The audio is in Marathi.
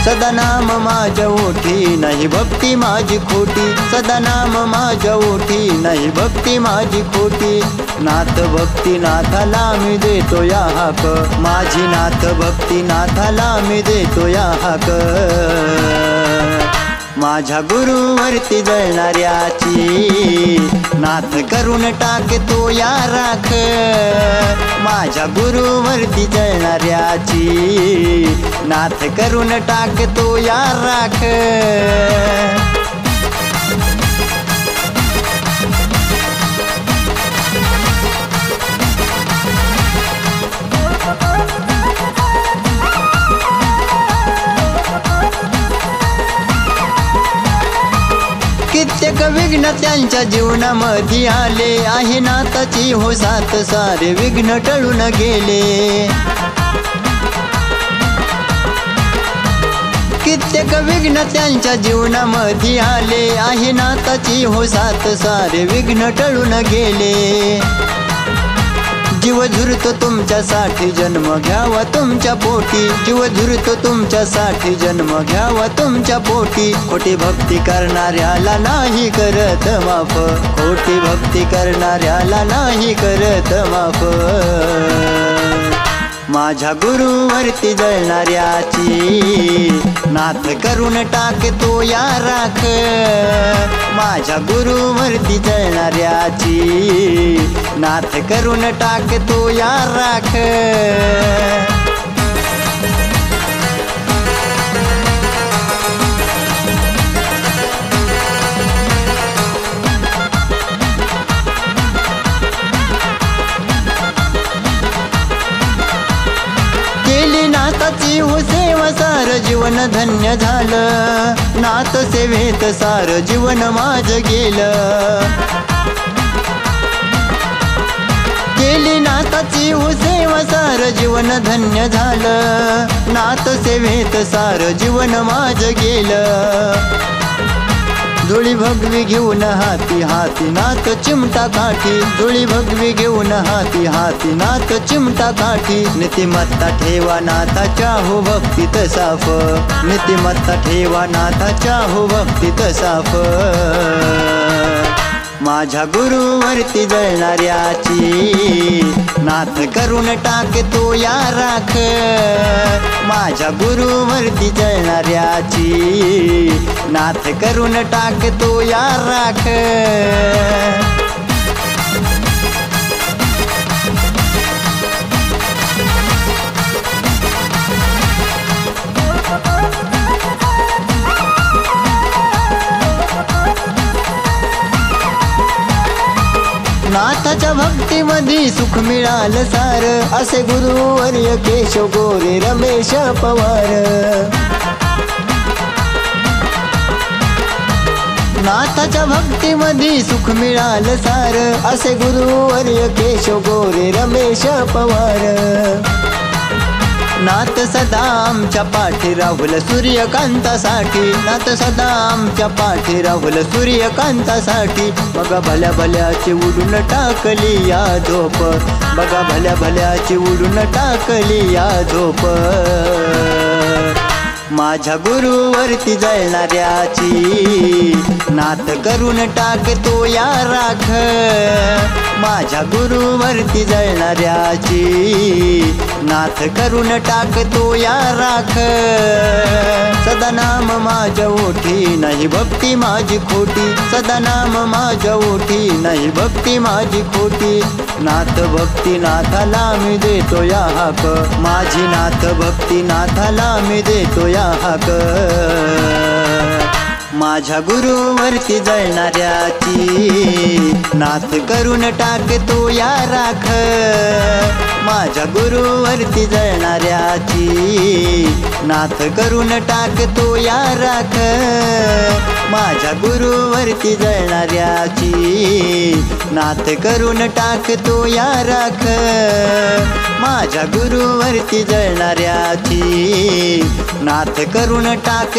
सदा नाम माझ्या ओठी नाही भक्ती माझी खोटी सदा नाम माझ्या ओठी नाही भक्ती माझी खोटी नाथ भक्ती नाथाला मी देतो या हाक माझी नाथ भक्ती नाथाला मी देतो या हाक माझ्या गुरुवरती जळणाऱ्याची नाथ करून टाकतो या राख माझ्या गुरुवरती जळणाऱ्याची नाथ करून टाकतो या राख कित्येक विघ्न त्यांच्या जीवनामध्ये आले आहे नाथाची हो साथ सारे विघ्न टळून गेले कित्येक विघ्न त्यांच्या जीवनामध्ये आले आहे नाथाची हो साथ सारे विघ्न टळून गेले जीव झुरतो तुमच्यासाठी जन्म घ्यावा तुमच्या पोटी जीव झुरतो तुमच्यासाठी जन्म घ्यावा तुमच्या पोटी खोटी भक्ती करणाऱ्याला नाही करत माफ खोटी भक्ती करणाऱ्याला नाही करत माफ माझ्या गुरुवरती जळणाऱ्याची नाथ करून टाकतो या राख माझ्या गुरुवरती जळणाऱ्याची नाथ करून टाकतो या राख नाथाची हो सेवा सार जीवन धन्य झालं नाथ सेवेत सार जीवन माझं गेलं केली नाथाची हो सेवा सार जीवन धन्य झालं नाथ सेवेत सार जीवन माझं गेलं धुळी भगवी घेऊन हाती हाती नाथ चिमटा काठी धुळी भगवी घेऊन हाती हाती नाथ चिमटा काठी नीतिमत्ता ठेवा नाथाच्या हो भक्तीत साफ नीतिमत्ता ठेवा नाथाच्या हो भक्तीत साफ माझ्या गुरुवरती जळणाऱ्याची नाथ करून टाकतो या राख माझ्या गुरुवरती जळणाऱ्याची नाथ करून टाकतो या राख नाथाच्या भक्तीमध्ये सुख मिळालं सार असे गुरुवर्य केशव गोरे रमेश पवार नाथाच्या भक्तीमध्ये सुख मिळालं सार असे गुरुवर्य केशव गोरे रमेश पवार नाथ सदा आमच्या पाठी राहुल सूर्यकांतासाठी नाथ सदा आमच्या पाठी राहुल सूर्यकांतासाठी बघा भल्या भल्याची उडून टाकली या झोप बघा भल्या भल्याची उडून टाकली या झोप माझ्या गुरुवरती जळणाऱ्याची नाथ करून टाकतो या राख माझ्या गुरुवरती जळणाऱ्याची नाथ करून टाकतो या राख सदा नाम माझ्या ओठी नाही भक्ती माझी खोटी सदा नाम माझ्या ओठी नाही भक्ती माझी खोटी नाथ भक्ती नाथाला मी देतो या हाक माझी नाथ भक्ती नाथाला मी देतो या हाक माझ्या गुरुवरती जळणाऱ्याची नाथ करून टाकतो या राख माझ्या गुरुवरती जळणाऱ्याची नाथ करून टाकतो या राख माझ्या गुरुवरती जळणाऱ्याची नाथ करून टाकतो या राख माझ्या गुरुवरती जळणाऱ्याची नाथ करून टाक